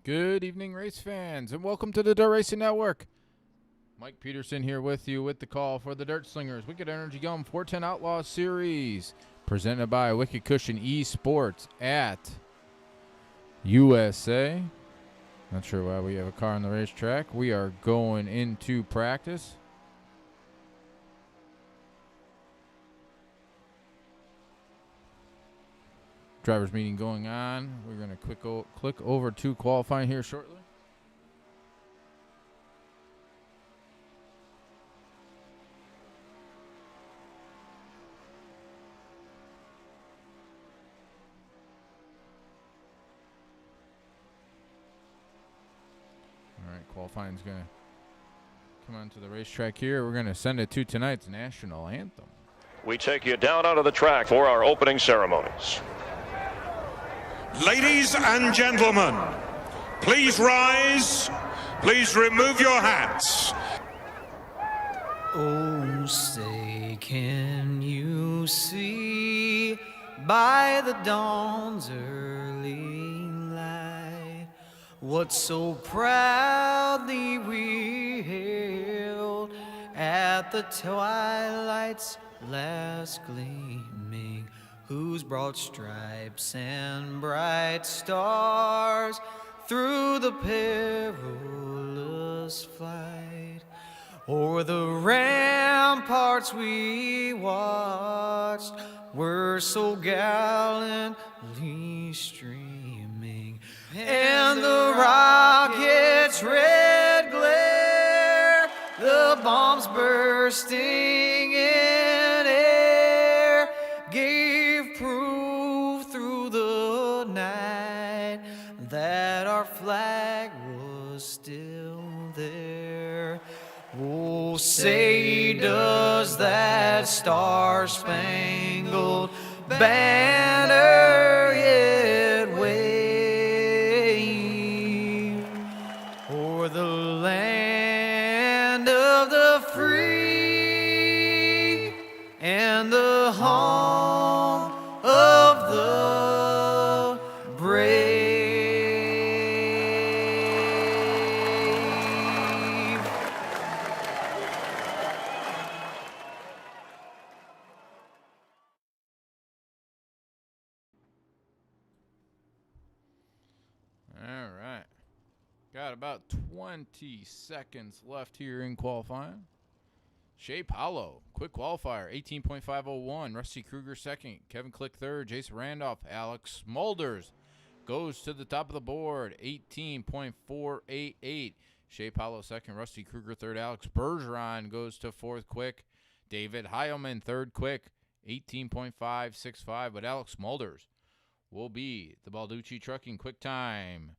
Good evening, race fans, and welcome to the Dirt Racing Network. Mike Peterson here with you with the call for the Dirt Slingers Wicked Energy Gum 410 Outlaw Series, presented by Wicked Cushion Esports at USA. Not sure why we have a car on the racetrack. We are going into practice. Drivers meeting going on. We're going to click over to qualifying here shortly. All right, qualifying is going to come onto the racetrack here. We're going to send it to tonight's national anthem. We take you down onto the track for our opening ceremonies. Ladies and gentlemen, please rise. Please remove your hats. Oh, say, can you see by the dawn's early light what so proudly we hailed at the twilight's last gleaming, whose broad stripes and bright stars through the perilous flight o'er the ramparts we watched were so gallantly streaming, and the rocket's red glare, the bombs bursting in air, gave proof through the night that our flag was still there. Oh, say, does that star-spangled banner yet wave o'er the land of the free and the home of the brave? All right. Got about 20 seconds left here in qualifying. Shea Paulo, quick qualifier, 18.501. Rusty Kruger second. Kevin Click third. Jason Randolph. Alex Smulders goes to the top of the board, 18.488. Shea Paulo second. Rusty Kruger third. Alex Bergeron goes to fourth quick. David Heilman third quick, 18.565. But Alex Smulders will be the Balducci Trucking quick time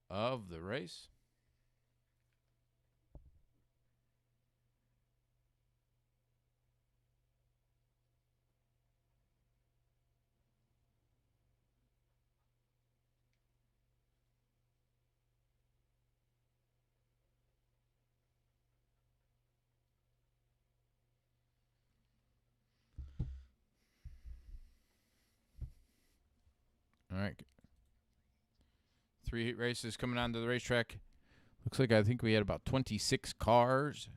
of the race. All right. 3 heat races coming onto the racetrack. Looks like I think we had about 26 cars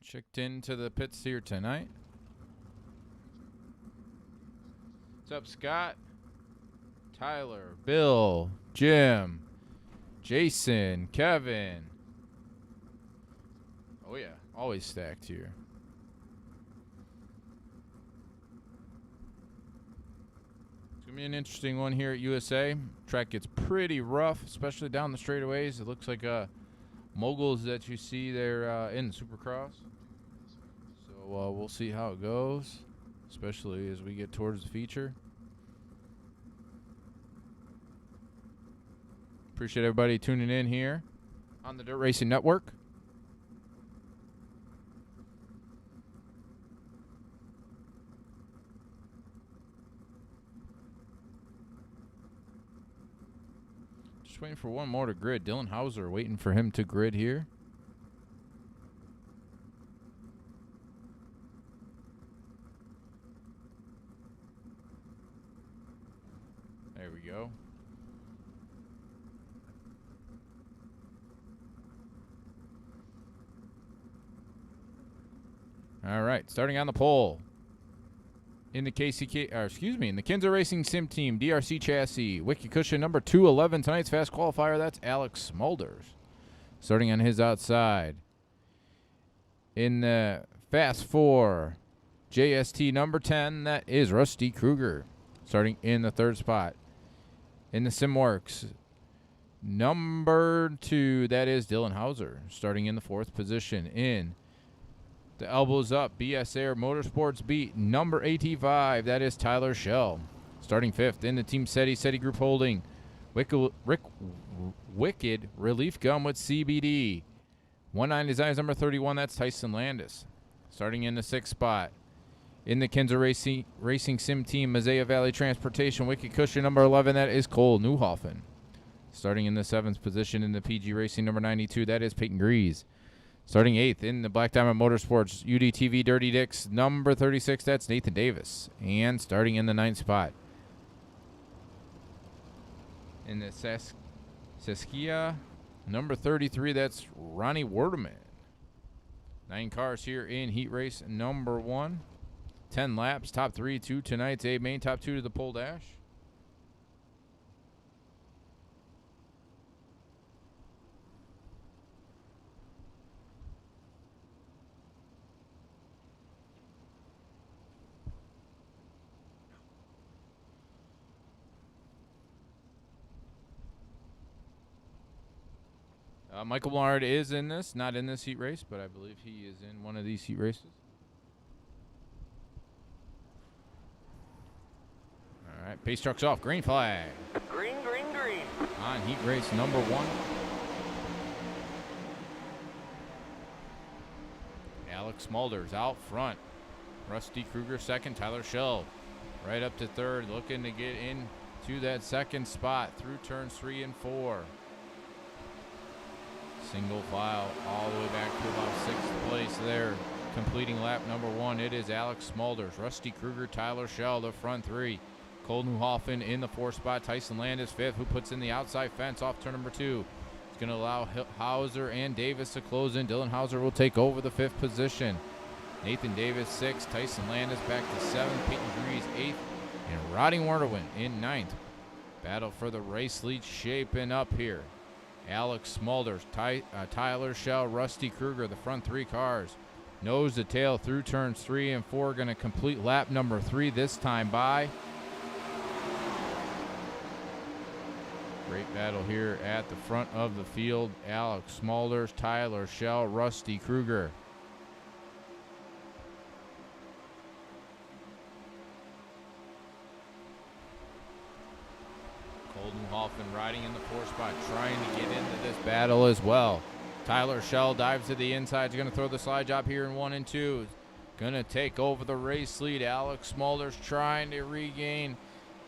checked into the pits here tonight. What's up, Scott? Tyler, Bill, Jim, Jason, Kevin. Oh, yeah. Always stacked here. It's going to be an interesting one here at USA. Track gets pretty rough, especially down the straightaways. It looks like moguls that you see there in the Supercross. So we'll see how it goes, especially as we get towards the feature. Appreciate everybody tuning in here on the Dirt Racing Network. Just waiting for one more to grid. Dylan Hauser waiting for him to grid here. There we go. All right, starting on the pole. In the in the Kinza Racing Sim Team, DRC chassis, Wiki Cushion number 211, tonight's fast qualifier, that's Alex Smulders. Starting on his outside. In the Fast 4, JST number 10, that is Rusty Kruger. Starting in the third spot. In the Simworks, number 2, that is Dylan Hauser. Starting in the fourth position. In the Elbows Up, BSR Motorsports Beat, number 85, that is Tyler Schell. Starting fifth in the Team SETI Group Holding, Wicked Relief Gum with CBD. 19 Designs number 31, that's Tyson Landis. Starting in the sixth spot. In the Kinza Racing Sim Team, Mazaya Valley Transportation, Wicked Cushion number 11, that is Cole Newhoffen. Starting in the seventh position in the PG Racing number 92, that is Peyton Grease. Starting 8th in the Black Diamond Motorsports UDTV Dirty Dicks, number 36, that's Nathan Davis. And starting in the 9th spot. In the Saskia, number 33, that's Ronnie Werdeman. 9 cars here in heat race number 1. 10 laps, top 3 to tonight's A main, top 2 to the pole dash. Michael Bernard is in this, not in this heat race, but I believe he is in one of these heat races. All right, pace truck's off. Green flag. Green, green, green. On heat race number 1. Alex Smulders out front. Rusty Kruger second. Tyler Schell right up to third, looking to get into that second spot through turns 3 and 4. Single file all the way back to about 6th place there. Completing lap number 1, it is Alex Smulders, Rusty Kruger, Tyler Schell, the front 3. Cole Newhoffen in the 4th spot. Tyson Landis 5th, who puts in the outside fence off turn number 2. It's going to allow Hauser and Davis to close in. Dylan Hauser will take over the 5th position. Nathan Davis 6th, Tyson Landis back to 7th, Peyton Grease 8th, and Roddy Warderwin in 9th. Battle for the race lead shaping up here. Alex Smulders, Tyler Schell, Rusty Kruger, the front 3 cars. Nose to tail through turns 3 and 4. Going to complete lap number 3 this time by. Great battle here at the front of the field. Alex Smulders, Tyler Schell, Rusty Kruger. Newhoffen riding in the 4th spot, trying to get into this battle as well. Tyler Schell dives to the inside. He's going to throw the slide job here in 1 and 2. Going to take over the race lead. Alex Smulders trying to regain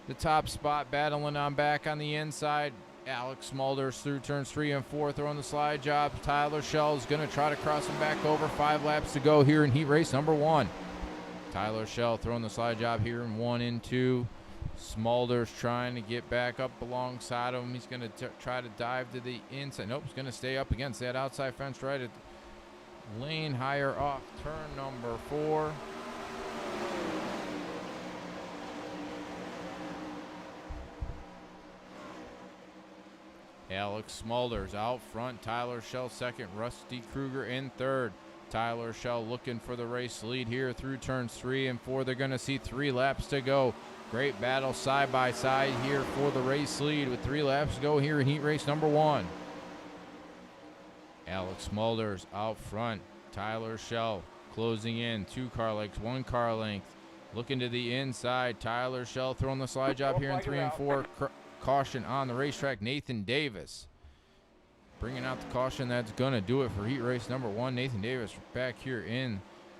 the top spot, battling on back on the inside. Alex Smulders through turns 3 and 4, throwing the slide job. Tyler Schell is going to try to cross him back over. 5 laps to go here in heat race number 1. Tyler Schell throwing the slide job here in 1 and 2. Smulders trying to get back up alongside him. He's going to try to dive to the inside. Nope, he's going to stay up against that outside fence right at lane higher off turn number 4. Alex Smulders out front. Tyler Schell second. Rusty Kruger in third. Tyler Schell looking for the race lead here through turns 3 and 4. They're going to see 3 laps to go. Great battle side by side here for the race lead with 3 laps to go here in heat race number 1. Alex Smulders out front. Tyler Schell closing in. 2 car lengths, 1 car length. Looking to the inside. Tyler Schell throwing the slide job here in 3 and 4. Caution on the racetrack. Nathan Davis bringing out the caution. That's going to do it for heat race number 1. Nathan Davis back here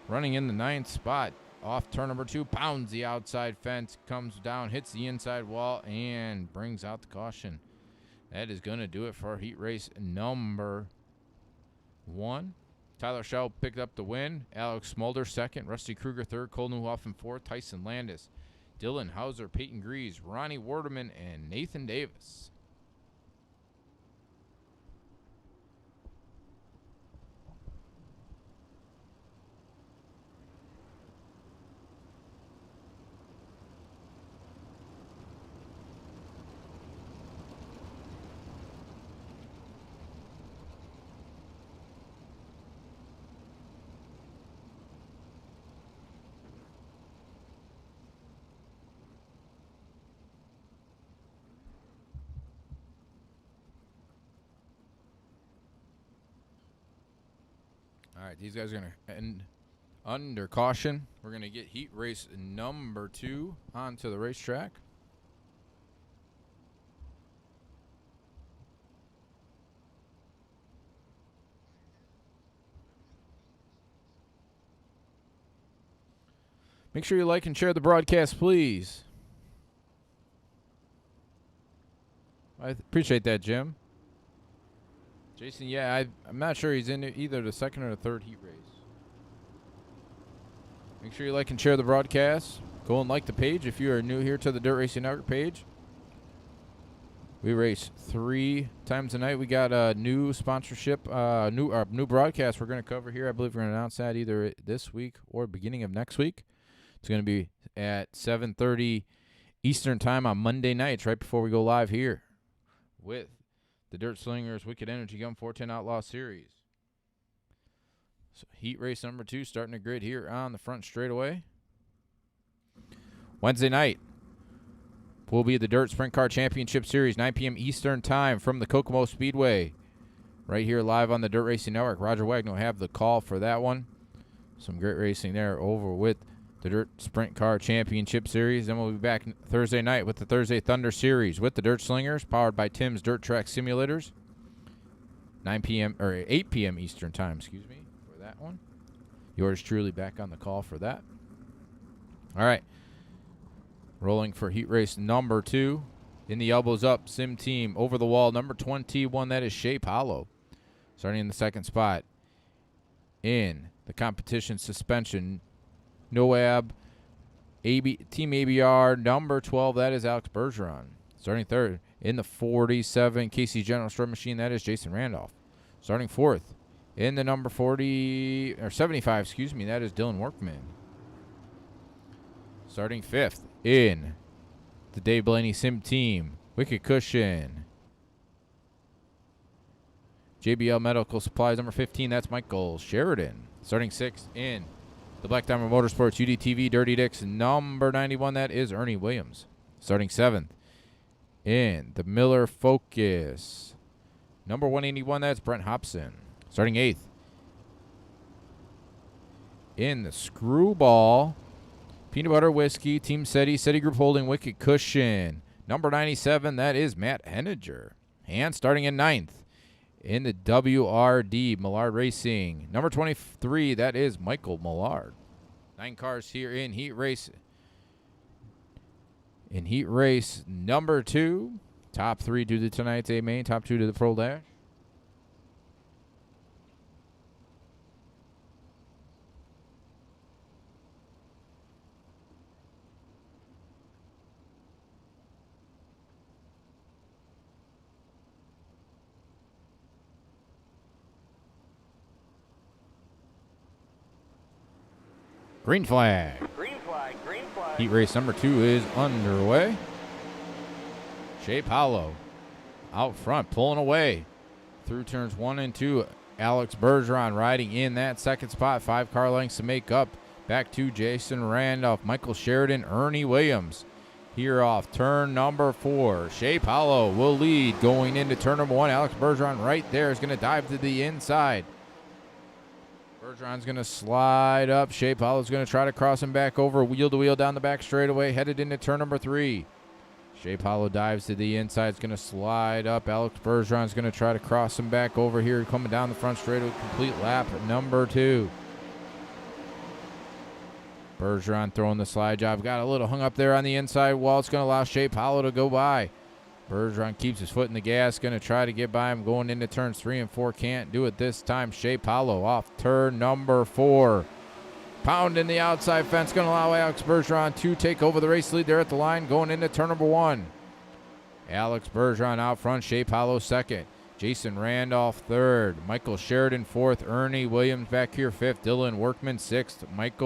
running in the 9th spot. Off turn number 2, pounds the outside fence, comes down, hits the inside wall, and brings out the caution. That is going to do it for heat race number 1. Tyler Schell picked up the win. Alex Smulders second. Rusty Kruger third. Cole Newhoffen fourth. Tyson Landis, Dylan Hauser, Peyton Grease, Ronnie Werdeman, and Nathan Davis. right, these guys are going to end under caution. We're going to get heat race number 2 onto the racetrack. Make sure you like and share the broadcast, please. I appreciate that, Jim. Jason, yeah, I'm not sure he's in either the second or the third heat race. Make sure you like and share the broadcast. Go and like the page if you are new here to the Dirt Racing Network page. We race 3 times a night. We got a new sponsorship, new broadcast we're going to cover here. I believe we're going to announce that either this week or beginning of next week. It's going to be at 7:30 Eastern Time on Monday nights, right before we go live here with the Dirt Slingers Wicked Energy Gun 410 Outlaw Series. So heat race number 2 starting the grid here on the front straightaway. Wednesday night will be the Dirt Sprint Car Championship Series, 9 p.m. Eastern Time from the Kokomo Speedway. Right here live on the Dirt Racing Network. Roger Wagner will have the call for that one. Some great racing there over with the Dirt Sprint Car Championship Series. Then we'll be back Thursday night with the Thursday Thunder Series with the Dirt Slingers, powered by Tim's Dirt Track Simulators. 8 p.m. Eastern Time, for that one. Yours truly back on the call for that. All right. Rolling for heat race number 2. In the elbows up, Sim Team over the wall, number 21, that is Shape Hollow. Starting in the second spot. In the competition suspension, Noab, Team ABR, number 12, that is Alex Bergeron. Starting third, in the 47 KC General Store machine, that is Jason Randolph. Starting fourth, in the number 75, that is Dylan Workman. Starting fifth, in the Dave Blaney Sim Team, Wicked Cushion. JBL Medical Supplies, number 15, that's Michael Sheridan. Starting sixth, in the Black Diamond Motorsports UDTV Dirty Dicks, number 91, that is Ernie Williams. Starting 7th, in the Miller Focus, number 181, that's Brent Hobson. Starting 8th, in the Screwball Peanut Butter Whiskey, Team SETI Group Holding Wicked Cushion, number 97, that is Matt Henninger. And starting in 9th, in the WRD Millard Racing, number 23, that is Michael Millard. 9 cars here in heat race. In heat race number 2, top 3 to the tonight's A main, top 2 to the Pro Dash. Green flag. Green flag, green flag. Heat race number 2 is underway. Shape Hollow out front, pulling away through turns 1 and 2. Alex Bergeron riding in that second spot. 5 car lengths to make up. Back to Jason Randolph, Michael Sheridan, Ernie Williams. Here off turn number 4. Shape Hollow will lead going into turn number 1. Alex Bergeron right there is going to dive to the inside. Bergeron's going to slide up. Shape Hollow's going to try to cross him back over. Wheel to wheel down the back straightaway. Headed into turn number 3. Shape Hollow dives to the inside. It's going to slide up. Alex Bergeron's going to try to cross him back over here. Coming down the front straightaway. Complete lap number 2. Bergeron throwing the slide job. Got a little hung up there on the inside wall. It's going to allow Shape Hollow to go by. Bergeron keeps his foot in the gas, going to try to get by him going into turns 3 and 4. Can't do it this time. Shape Hollow off turn number 4. Pounding the outside fence, going to allow Alex Bergeron to take over the race lead there at the line going into turn number 1. Alex Bergeron out front, Shape Hollow second. Jason Randolph third. Michael Sheridan fourth. Ernie Williams back here fifth. Dylan Workman sixth. Matt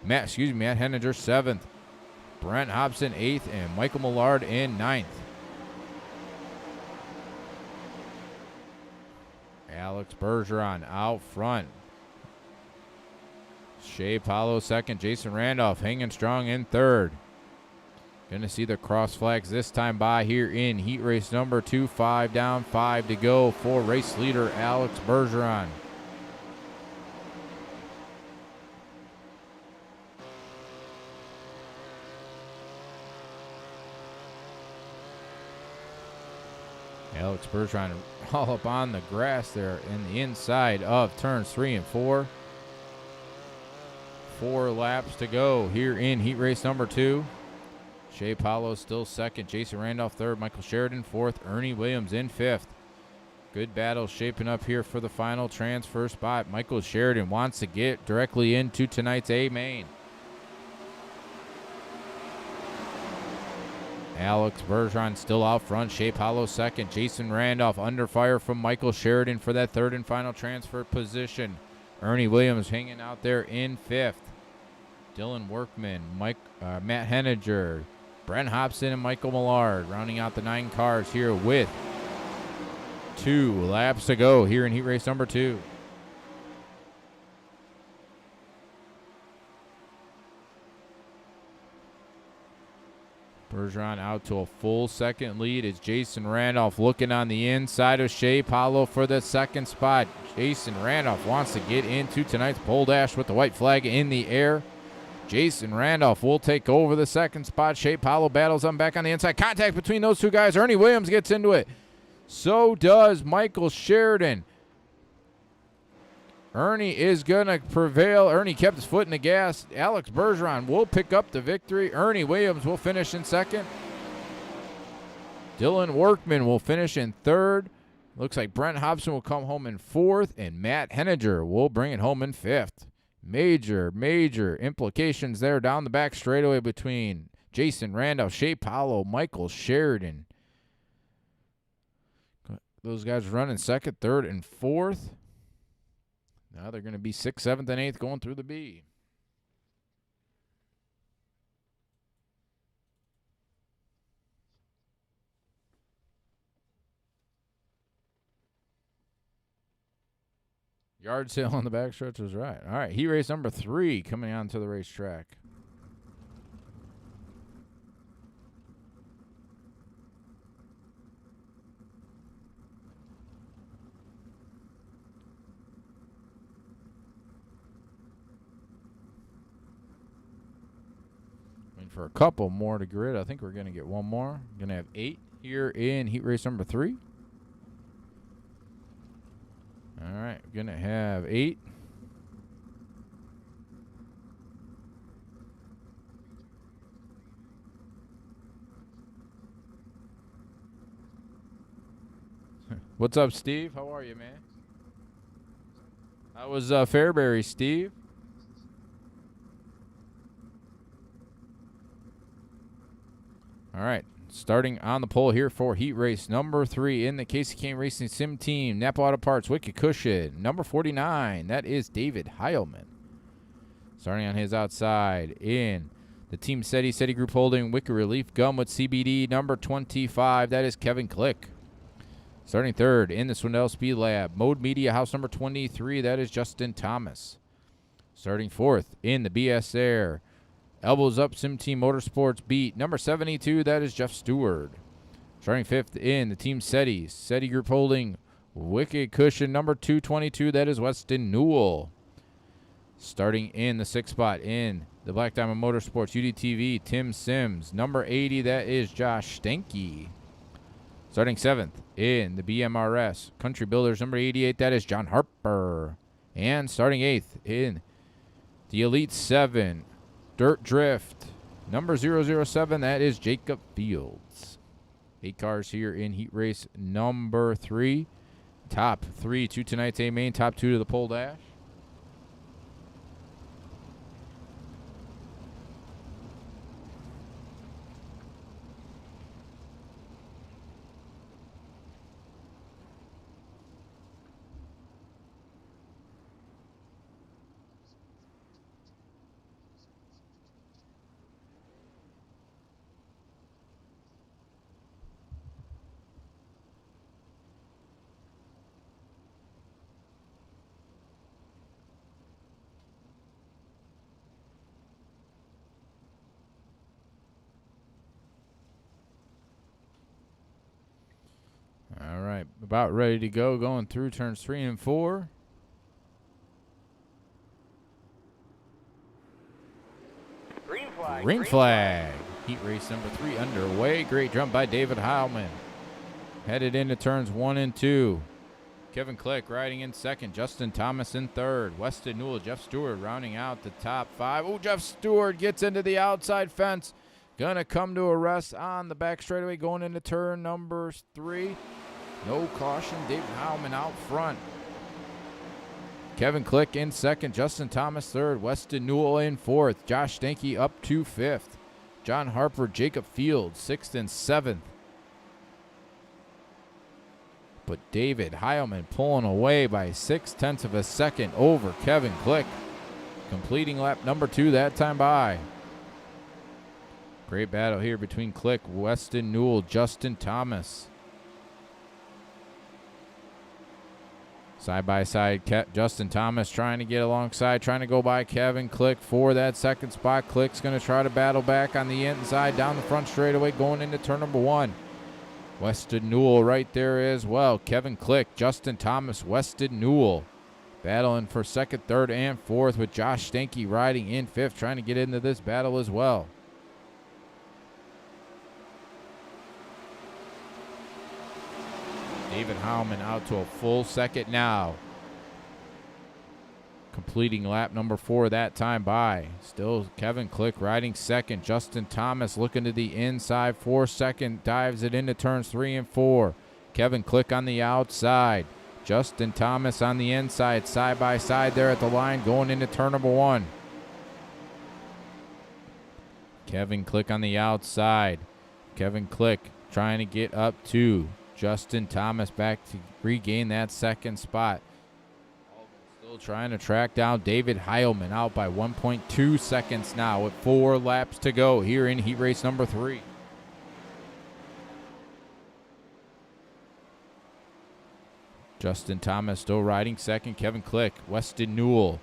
Henninger seventh. Brent Hobson eighth. And Michael Millard in ninth. Alex Bergeron out front. Shape Hollow second. Jason Randolph hanging strong in third. Going to see the cross flags this time by here in heat race number 2. 5 down, 5 to go for race leader Alex Bergeron. Alex Bergeron all up on the grass there in the inside of turns 3 and 4. 4 laps to go here in heat race number 2. Shea Paulo still second. Jason Randolph third. Michael Sheridan fourth. Ernie Williams in fifth. Good battle shaping up here for the final transfer spot. Michael Sheridan wants to get directly into tonight's A main. Alex Bergeron still out front. Shea Paulo second. Jason Randolph under fire from Michael Sheridan for that third and final transfer position. Ernie Williams hanging out there in fifth. Dylan Workman, Matt Henniger, Brent Hobson, and Michael Millard rounding out the 9 cars here with 2 laps to go here in heat race number 2. Bergeron out to a full second lead as Jason Randolph looking on the inside of Shea Paulo for the second spot. Jason Randolph wants to get into tonight's pole dash with the white flag in the air. Jason Randolph will take over the second spot. Shea Paulo battles on back on the inside. Contact between those two guys. Ernie Williams gets into it. So does Michael Sheridan. Ernie is going to prevail. Ernie kept his foot in the gas. Alex Bergeron will pick up the victory. Ernie Williams will finish in second. Dylan Workman will finish in third. Looks like Brent Hobson will come home in fourth. And Matt Henniger will bring it home in fifth. Major implications there down the back straightaway between Jason Randolph, Shea Paulo, Michael Sheridan. Those guys running second, third, and fourth. Now they're going to be 6th, 7th, and 8th going through the B. Yard sale on the backstretch was right. All right, heat race number 3 coming onto the racetrack. For a couple more to grid. I think we're going to get one more. Going to have 8 here in heat race number 3. All right, going to have 8. What's up, Steve? How are you, man? How was Fairbury, Steve? All right, starting on the pole here for heat race number 3 in the Casey Kane Racing Sim Team. Napa Auto Parts, Wicked Cushion, number 49. That is David Heilman. Starting on his outside in the Team SETI Group Holding, Wicked Relief Gum with CBD, number 25. That is Kevin Click. Starting third in the Swindell Speed Lab, Mode Media House, number 23. That is Justin Thomas. Starting fourth in the BS Air, Elbows Up Sim Team Motorsports Beat, number 72, that is Jeff Stewart. Starting fifth in the Team SETI Group Holding, Wicked Cushion, number 222, that is Weston Newell. Starting in the 6th spot in the Black Diamond Motorsports UDTV, Tim Sims, number 80, that is Josh Stenke. Starting 7th in the BMRS Country Builders, number 88, that is John Harper. And starting 8th in the Elite 7 Dirt Drift, number 007, that is Jacob Fields. 8 cars here in heat race number 3. Top 3 to tonight's A main, top 2 to the pole dash. All right, about ready to go, going through turns 3 and 4. Green flag. Heat race number 3 underway. Great jump by David Heilman. headed into turns 1 and 2. Kevin Click riding in second. Justin Thomas in third. Weston Newell, Jeff Stewart rounding out the top 5. Oh, Jeff Stewart gets into the outside fence. Gonna come to a rest on the back straightaway going into turn number 3. No caution. David Heilman out front. Kevin Click in second. Justin Thomas third. Weston Newell in fourth. Josh Stanky up to fifth. John Harper, Jacob Fields, 6th and 7th. But David Heilman pulling away by 0.6 of a second over Kevin Click. Completing lap number 2 that time by. Great battle here between Click, Weston Newell, Justin Thomas. Side by side, Justin Thomas trying to get alongside, trying to go by Kevin Click for that second spot. Click's going to try to battle back on the inside, down the front straightaway, going into turn number 1. Weston Newell right there as well. Kevin Click, Justin Thomas, Weston Newell. Battling for second, third, and fourth with Josh Stanky riding in fifth, trying to get into this battle as well. David Heilman out to a full second now. Completing lap number 4 that time by. Still Kevin Click riding second. Justin Thomas looking to the inside for second. Dives it into turns 3 and 4. Kevin Click on the outside. Justin Thomas on the inside. Side by side there at the line going into turn number 1. Kevin Click on the outside. Kevin Click trying to get up to Justin Thomas back to regain that second spot. Still trying to track down David Heilman, out by 1.2 seconds now with 4 laps to go here in heat race number 3. Justin Thomas still riding second. Kevin Click, Weston Newell,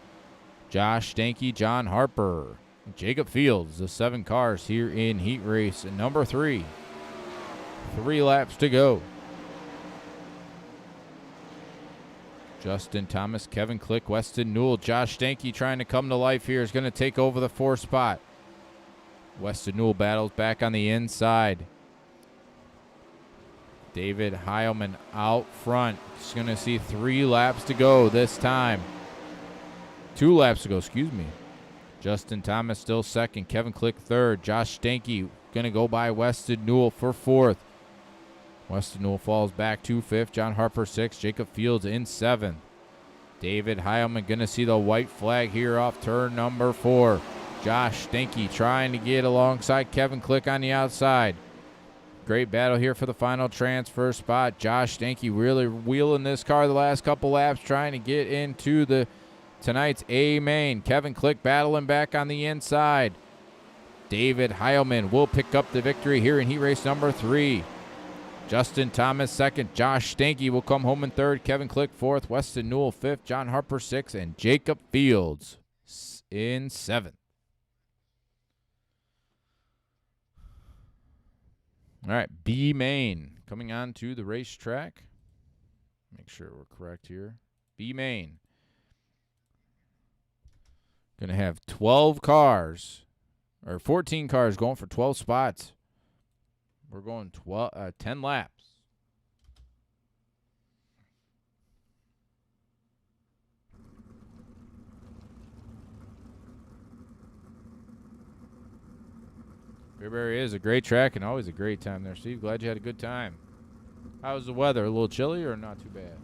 Josh Stanky, John Harper, Jacob Fields, the 7 cars here in heat race number 3. 3 laps to go. Justin Thomas, Kevin Click, Weston Newell, Josh Stanky trying to come to life here, is going to take over the 4th spot. Weston Newell battles back on the inside. David Heilman out front. He's going to see 3 laps to go this time. 2 laps to go, excuse me. Justin Thomas still second. Kevin Click third. Josh Stanky going to go by Weston Newell for 4th. Weston Newell falls back to 5th. John Harper 6th. Jacob Fields in 7th. David Heilman going to see the white flag here off turn number 4. Josh Stanky trying to get alongside Kevin Click on the outside. Great battle here for the final transfer spot. Josh Stanky really wheeling this car the last couple laps, trying to get into the tonight's A main. Kevin Click battling back on the inside. David Heilman will pick up the victory here in heat race number 3. Justin Thomas second. Josh Stanky will come home in 3rd. Kevin Click 4th. Weston Newell 5th. John Harper 6th. And Jacob Fields in 7th. All right, B main coming on to the racetrack. Make sure we're correct here. B main. Going to have 12 cars, or 14 cars going for 12 spots. We're going 10 laps. Fairbury is a great track and always a great time there, Steve. Glad you had a good time. How was the weather? A little chilly or not too bad?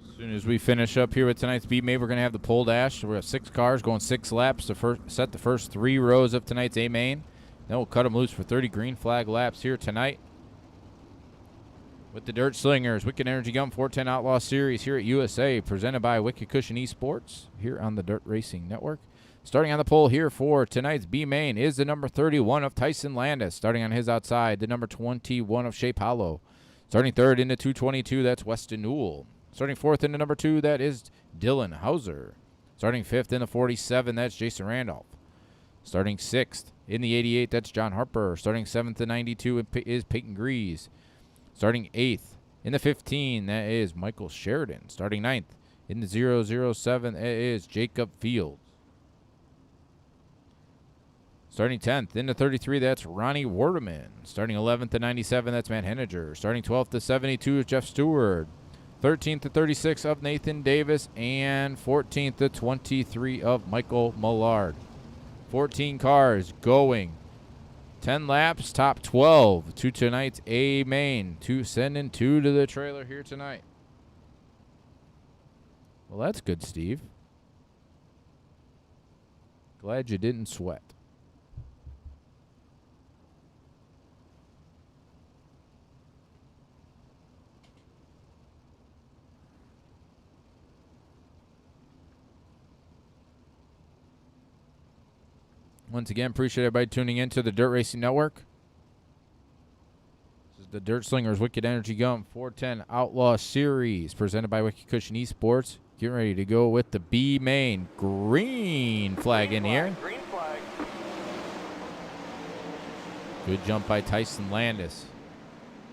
As soon as we finish up here with tonight's B main, we're going to have the pole dash. So we're at 6 cars going 6 laps to set the first 3 rows of tonight's A main. Then we'll cut them loose for 30 green flag laps here tonight. With the Dirt Slingers, Wicked Energy Gum 410 Outlaw Series here at USA, presented by Wicked Cushion Esports here on the Dirt Racing Network. Starting on the pole here for tonight's B main is the number 31 of Tyson Landis. Starting on his outside, the number 21 of Shape Hollow. Starting 3rd into 222, that's Weston Newell. Starting 4th in the number 2, that is Dylan Hauser. Starting 5th in the 47, that's Jason Randolph. Starting 6th in the 88, that's John Harper. Starting 7th in 92 is Peyton Grease. Starting 8th in the 15, that is Michael Sheridan. Starting 9th in the 007, that is Jacob Fields. Starting 10th in the 33, that's Ronnie Wardeman. Starting 11th to 97, that's Matt Henninger. Starting 12th to 72 is Jeff Stewart. 13th to 36 of Nathan Davis. And 14th to 23 of Michael Millard. 14 cars going. 10 laps, top 12 to tonight's A main. Sending 2 to the trailer here tonight. Well, that's good, Steve. Glad you didn't sweat. Once again, appreciate everybody tuning in to the Dirt Racing Network. This is the Dirt Slingers Wicked Energy Gum 410 Outlaw Series presented by Wicked Cushion Esports. Getting ready to go with the B main. Green flag in here. Green flag. Good jump by Tyson Landis.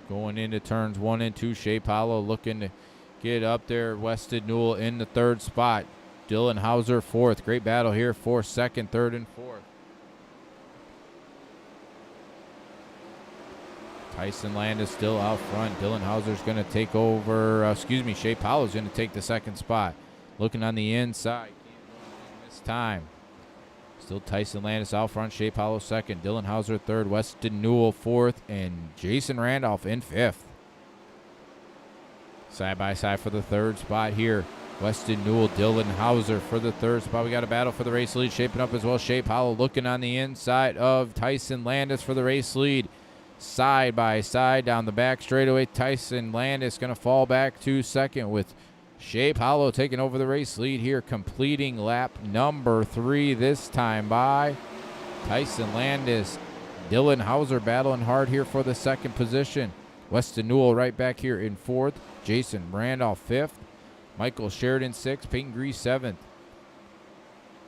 Going into turns 1 and 2. Shea Paulo looking to get up there. Weston Newell in the 3rd spot. Dylan Hauser 4th. Great battle here for 2nd, 3rd, and 4th. Tyson Landis still out front. Dylan Hauser's going to take over. Shea Paulo's going to take the 2nd spot. Looking on the inside. Can't do anything this time. Still Tyson Landis out front. Shea Paulo 2nd. Dylan Hauser 3rd. Weston Newell 4th. And Jason Randolph in 5th. Side by side for the 3rd spot here. Weston Newell, Dylan Hauser for the 3rd spot. We got a battle for the race lead shaping up as well. Shea Paulo looking on the inside of Tyson Landis for the race lead. Side by side down the back straightaway. Tyson Landis going to fall back to 2nd with Shea Paulo taking over the race lead here, completing lap number 3 this time by Tyson Landis. Dylan Hauser battling hard here for the 2nd position. Weston Newell right back here in 4th. Jason Randolph 5th. Michael Sheridan 6th. Peyton Grease 7th.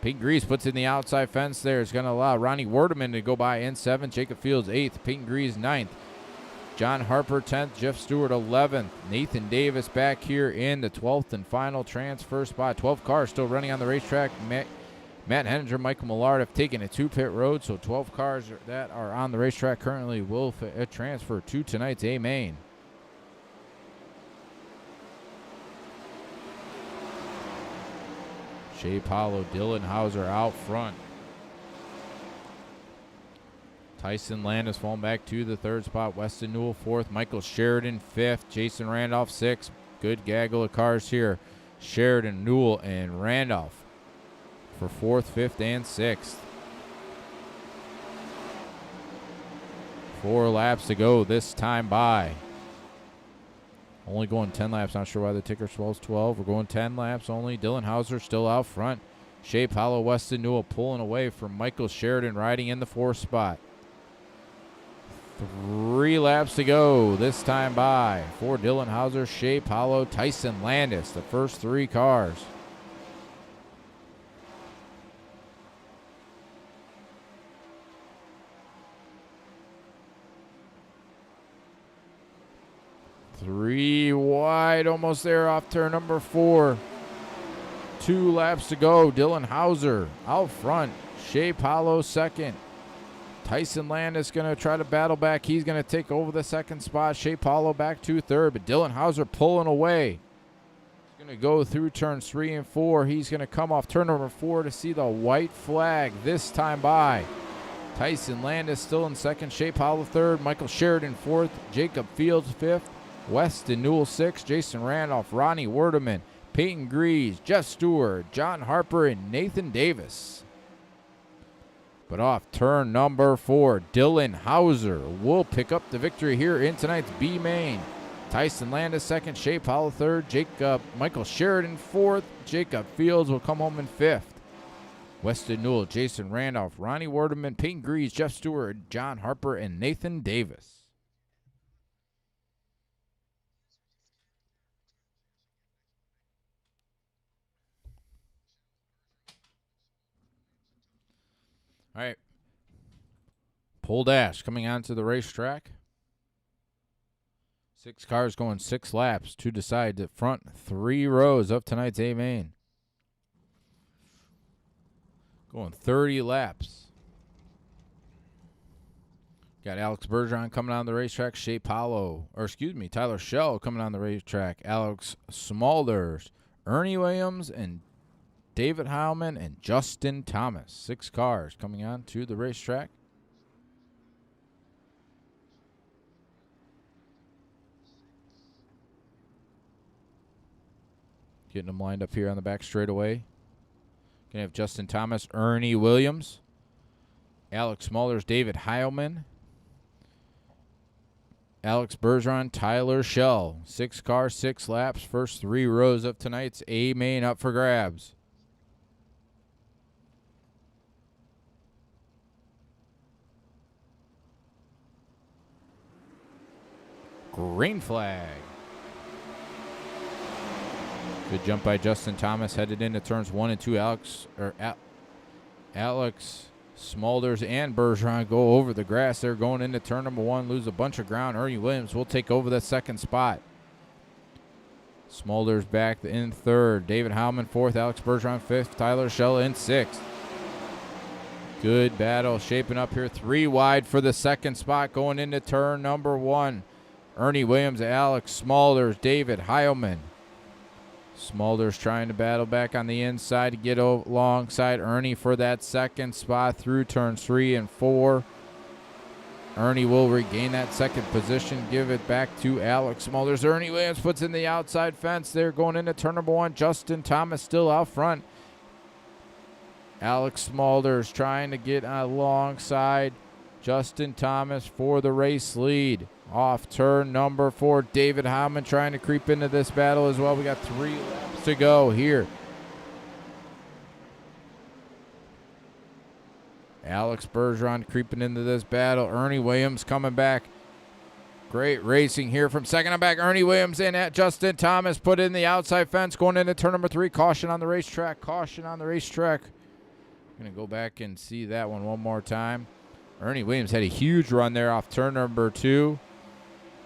Peyton Grease puts in the outside fence there. It's going to allow Ronnie Wardeman to go by in 7th. Jacob Fields 8th. Peyton Grease 9th. John Harper 10th. Jeff Stewart 11th. Nathan Davis back here in the 12th and final transfer spot. 12 cars still running on the racetrack. Matt Henninger, Michael Millard have taken it to pit road. So 12 cars that are on the racetrack currently will transfer to tonight's A main. Shea Paulo, Dylan Hauser out front. Tyson Landis falling back to the 3rd spot. Weston Newell 4th. Michael Sheridan 5th. Jason Randolph 6th. Good gaggle of cars here. Sheridan, Newell, and Randolph for 4th, 5th, and 6th. 4 laps to go this time by. Only going 10 laps. Not sure why the ticker swells 12. We're going 10 laps only. Dylan Hauser still out front. Shea Paulo, Weston Newell pulling away from Michael Sheridan riding in the 4th spot. 3 laps to go this time by for Dylan Hauser, Shea Paulo, Tyson Landis, the first 3 cars. Three wide, almost there off turn number 4. 2 laps to go. Dylan Hauser out front. Shea Paulo 2nd. Tyson Landis going to try to battle back. He's going to take over the 2nd spot. Shea Paulo back to 3rd, but Dylan Hauser pulling away. He's going to go through turns 3 and 4. He's going to come off turn number 4 to see the white flag this time by. Tyson Landis still in 2nd. Shea Paulo 3rd. Michael Sheridan 4th. Jacob Fields 5th. Weston Newell 6th. Jason Randolph, Ronnie Wardeman, Peyton Grease, Jeff Stewart, John Harper, and Nathan Davis. But off turn number 4, Dylan Hauser will pick up the victory here in tonight's B main. Tyson Landis 2nd, Shea Paulo 3rd, Michael Sheridan 4th, Jacob Fields will come home in 5th. Weston Newell, Jason Randolph, Ronnie Wardeman, Peyton Grease, Jeff Stewart, John Harper, and Nathan Davis. All right. Pole dash coming onto the racetrack. 6 cars going 6 laps to decide the front 3 rows of tonight's A main. Going 30 laps. Got Alex Bergeron coming on the racetrack. Tyler Schell coming on the racetrack. Alex Smulders, Ernie Williams, and David Heilman and Justin Thomas. 6 cars coming on to the racetrack. Getting them lined up here on the back straightaway. Gonna have Justin Thomas, Ernie Williams, Alex Smulders, David Heilman, Alex Bergeron, Tyler Schell. 6 cars, 6 laps. First 3 rows of tonight's A main up for grabs. Green flag. Good jump by Justin Thomas. Headed into turns 1 and 2. Alex Smulders and Bergeron go over the grass. They're going into turn number 1. Lose a bunch of ground. Ernie Williams will take over the second spot. Smulders back in 3rd. David Heilman 4th. Alex Bergeron 5th. Tyler Schell in 6th. Good battle shaping up here. 3 wide for the second spot going into turn number 1. Ernie Williams, Alex Smulders, David Heilman. Smulders trying to battle back on the inside to get alongside Ernie for that second spot through turns 3 and 4. Ernie will regain that second position, give it back to Alex Smulders. Ernie Williams puts in the outside fence there going into turn number 1. Justin Thomas still out front. Alex Smulders trying to get alongside Justin Thomas for the race lead. Off turn number 4, David Heilman trying to creep into this battle as well. We got 3 laps to go here. Alex Bergeron creeping into this battle. Ernie Williams coming back. Great racing here from second and back. Ernie Williams in at Justin Thomas. Put in the outside fence going into turn number 3. Caution on the racetrack. Caution on the racetrack. Going to go back and see that one more time. Ernie Williams had a huge run there off turn number 2.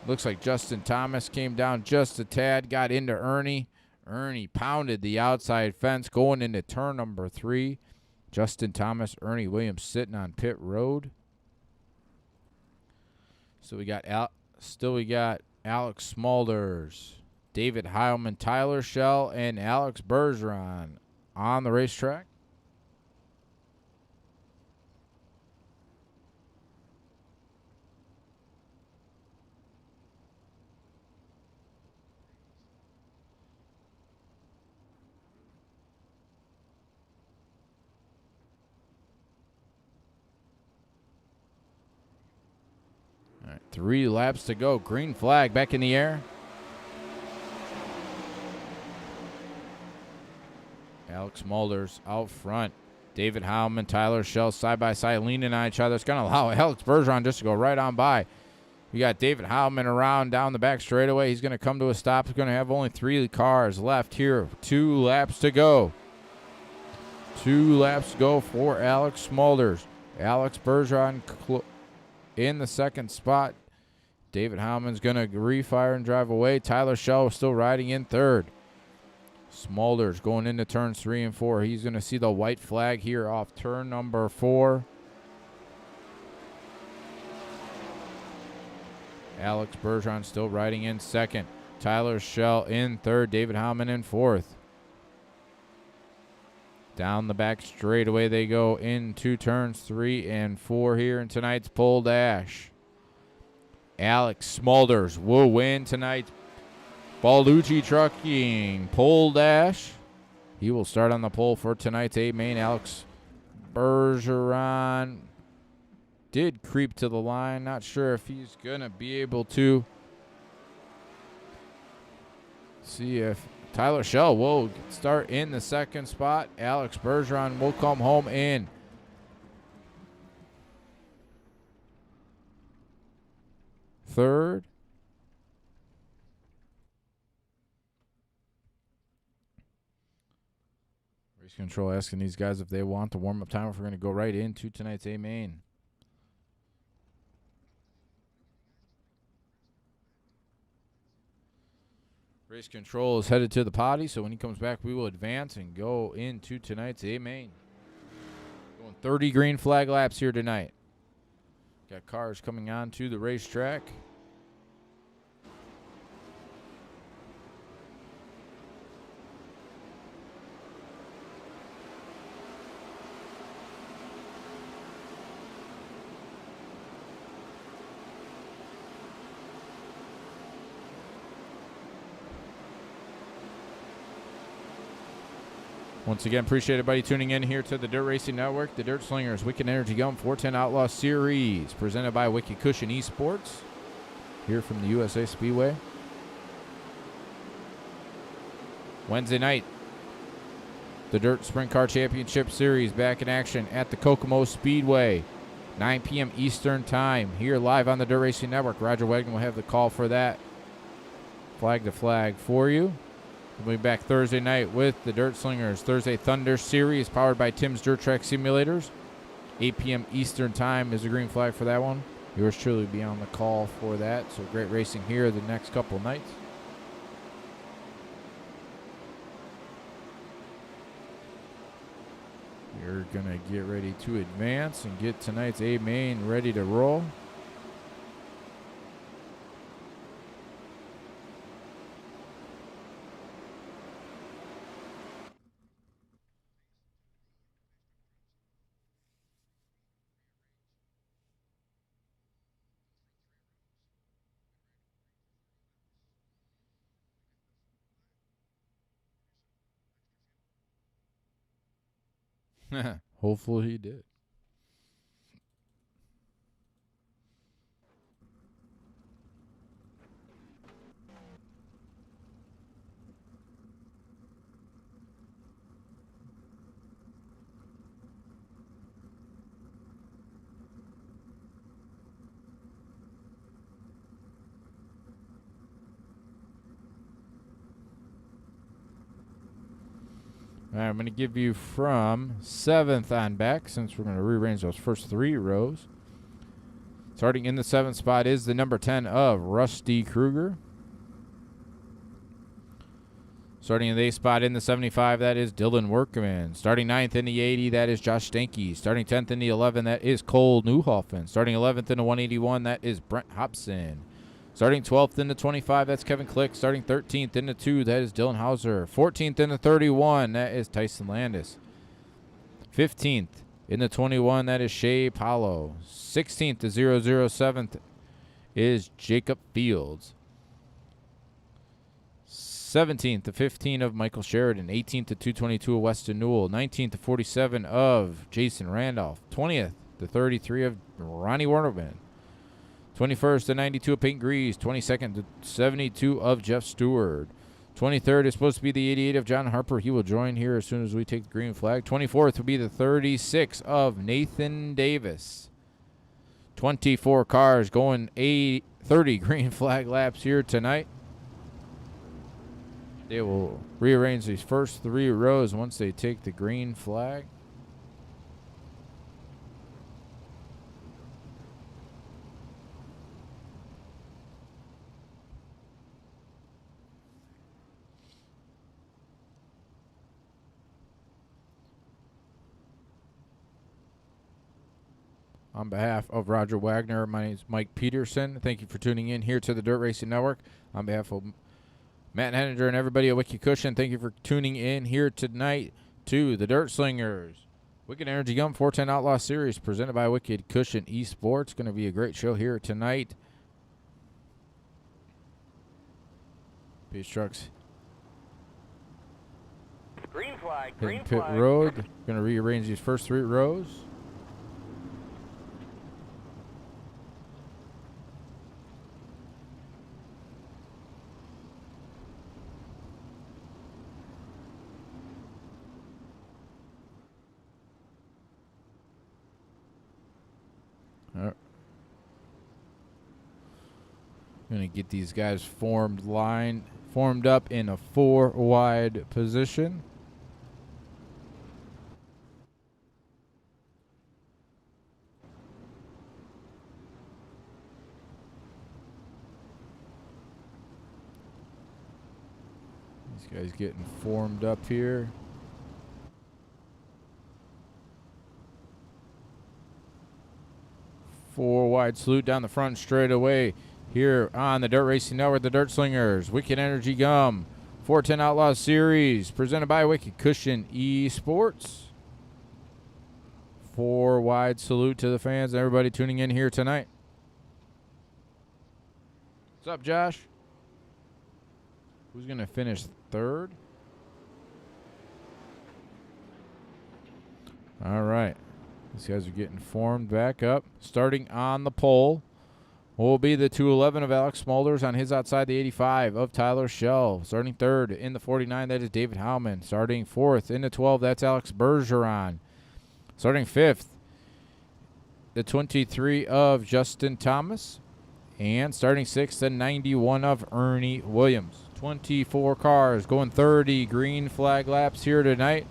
Looks like Justin Thomas came down just a tad, got into Ernie. Ernie pounded the outside fence going into turn number 3. Justin Thomas, Ernie Williams sitting on pit road. So we got Alex Smulders, David Heilman, Tyler Schell, and Alex Bergeron on the racetrack. All right, 3 laps to go. Green flag back in the air. Alex Smulders out front. David Heilman, Tyler Schell side by side leaning on each other. It's going to allow Alex Bergeron just to go right on by. We got David Heilman around down the back straightaway. He's going to come to a stop. He's going to have only 3 cars left here. 2 laps to go. 2 laps to go for Alex Smulders. Alex Bergeron in the second spot. David Heilman's going to refire and drive away. Tyler Schell still riding in 3rd. Smulders going into turns 3 and 4. He's going to see the white flag here off turn number 4. Alex Bergeron still riding in 2nd. Tyler Schell in 3rd. David Heilman in 4th. Down the back straightaway they go into turns 3 and 4 here in tonight's pole dash. Alex Smulders will win tonight's Balducci Trucking pole dash. He will start on the pole for tonight's A main. Alex Bergeron did creep to the line. Not sure if he's going to be able to see if Tyler Schell will start in the second spot. Alex Bergeron will come home in 3rd. Race control asking these guys if they want the warm-up time, if we're going to go right into tonight's A main. Race control is headed to the potty, so when he comes back, we will advance and go into tonight's A main. Going 30 green flag laps here tonight. Got cars coming on to the racetrack. Once again, appreciate everybody tuning in here to the Dirt Racing Network, the Dirt Slingers Wicked Energy Gum 410 Outlaw Series, presented by Wicked Cushion Esports, here from the USA Speedway. Wednesday night, the Dirt Sprint Car Championship Series back in action at the Kokomo Speedway, 9 p.m. Eastern Time, here live on the Dirt Racing Network. Roger Wagner will have the call for that, flag to flag for you. We'll be back Thursday night with the Dirt Slingers Thursday Thunder Series, powered by Tim's Dirt Track Simulators. 8 p.m. Eastern Time is the green flag for that one. Yours truly will be on the call for that. So great racing here the next couple nights. We're going to get ready to advance and get tonight's A main ready to roll. Hopefully he did. All right, I'm going to give you from 7th on back, since we're going to rearrange those first 3 rows. Starting in the 7th spot is the number 10 of Rusty Kruger. Starting in the 8th spot in the 75, that is Dylan Workman. Starting 9th in the 80, that is Josh Stanky. Starting 10th in the 11, that is Cole Newhoffen. Starting 11th in the 181, that is Brent Hobson. Starting 12th in the 25, that's Kevin Click. Starting 13th in the 2, that is Dylan Hauser. 14th in the 31, that is Tyson Landis. 15th in the 21, that is Shea Paulo. 16th to 007th is Jacob Fields. 17th to 15 of Michael Sheridan. 18th to 222 of Weston Newell. 19th to 47 of Jason Randolph. 20th to 33 of Ronnie Warnerman. 21st to 92 of Peyton Grease. 22nd to 72 of Jeff Stewart. 23rd is supposed to be the 88 of John Harper. He will join here as soon as we take the green flag. 24th will be the 36 of Nathan Davis. 24 cars going 30 green flag laps here tonight. They will rearrange these first 3 rows once they take the green flag. On behalf of Roger Wagner, my name is Mike Peterson. Thank you for tuning in here to the Dirt Racing Network. On behalf of Matt Henninger and everybody at Wiki Cushion, thank you for tuning in here tonight to the Dirt Slingers Wicked Energy Gum 410 Outlaw Series, presented by Wicked Cushion Esports. Going to be a great show here tonight. Peace trucks. Green flag, Hitting green pit flag. road. Going to rearrange these first 3 rows. Going to get these guys formed up in a 4 wide position. This guy's getting formed up here. Four wide salute down the front straightaway here on the Dirt Racing Network. The Dirt Slingers, Wicked Energy Gum, 410 Outlaw Series, presented by Wicked Cushion Esports. Four wide salute to the fans and everybody tuning in here tonight. What's up, Josh? Who's going to finish third? All right. These guys are getting formed back up. Starting on the pole will be the 211 of Alex Smulders on his outside, the 85 of Tyler Schell. Starting third in the 49, that is David Howman. Starting fourth in the 12, that's Alex Bergeron. Starting fifth, the 23 of Justin Thomas. And starting sixth, the 91 of Ernie Williams. 24 cars going 30 green flag laps here tonight.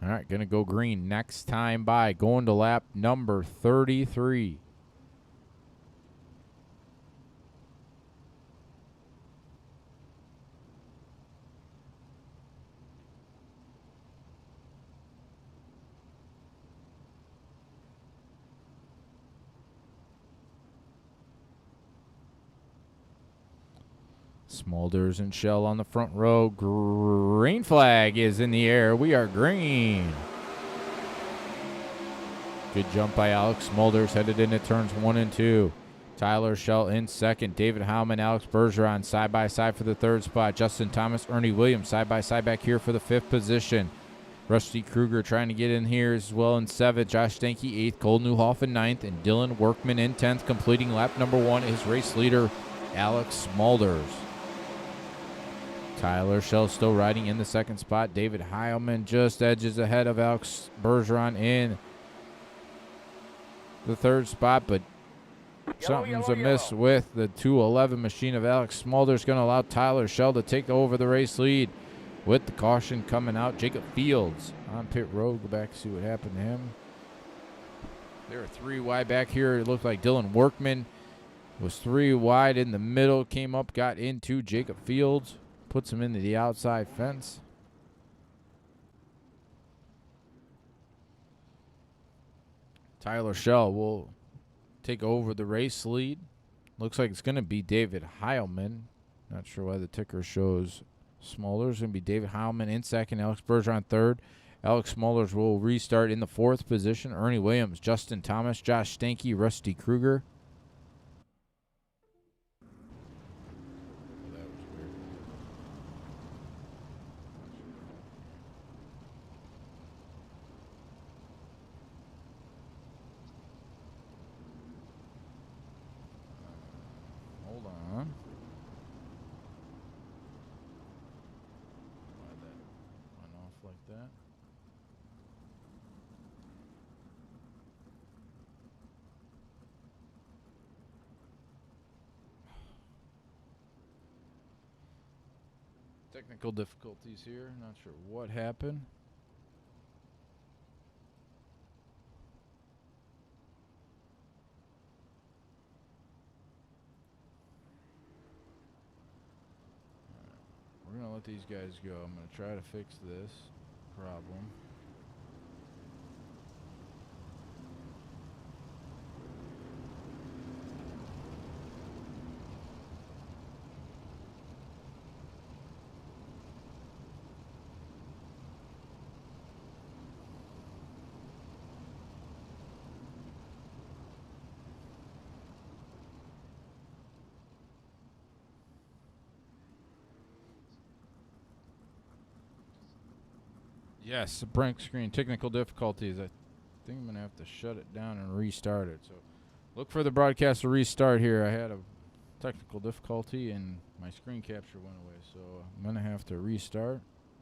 All right, going to go green next time by. Going to lap number 33. Smulders and Shell on the front row. Green flag is in the air. We are green. Good jump by Alex Smulders, headed into turns 1 and 2. Tyler Schell in second. David Howman, Alex Bergeron side by side for the third spot. Justin Thomas, Ernie Williams side by side back here for the fifth position. Rusty Kruger trying to get in here as well in seventh. Josh Stanky 8th. Cole Newhoff in 9th. And Dylan Workman in 10th, completing lap number 1 is race leader Alex Smulders. Tyler Schell still riding in the second spot. David Heilman just edges ahead of Alex Bergeron in the third spot, but something's amiss with the 211 machine of Alex Smulders. Going to allow Tyler Schell to take over the race lead with the caution coming out. Jacob Fields on pit road. Go back and see what happened to him. There are 3 wide back here. It looked like Dylan Workman was 3 wide in the middle. Came up, got into Jacob Fields. Puts him into the outside fence. Tyler Schell will take over the race lead. Looks like it's going to be David Heilman. Not sure why the ticker shows Smulders. It's going to be David Heilman in second. Alex Bergeron third. Alex Smulders will restart in the fourth position. Ernie Williams, Justin Thomas, Josh Stanky, Rusty Kruger. That. Technical difficulties here. Not sure what happened. We're going to let these guys go. I'm going to try to fix this problem. Yes, a blank screen. Technical difficulties. I think I'm going to have to shut it down and restart it. So look for the broadcast to restart here. I had a technical difficulty and my screen capture went away. So I'm going to have to restart.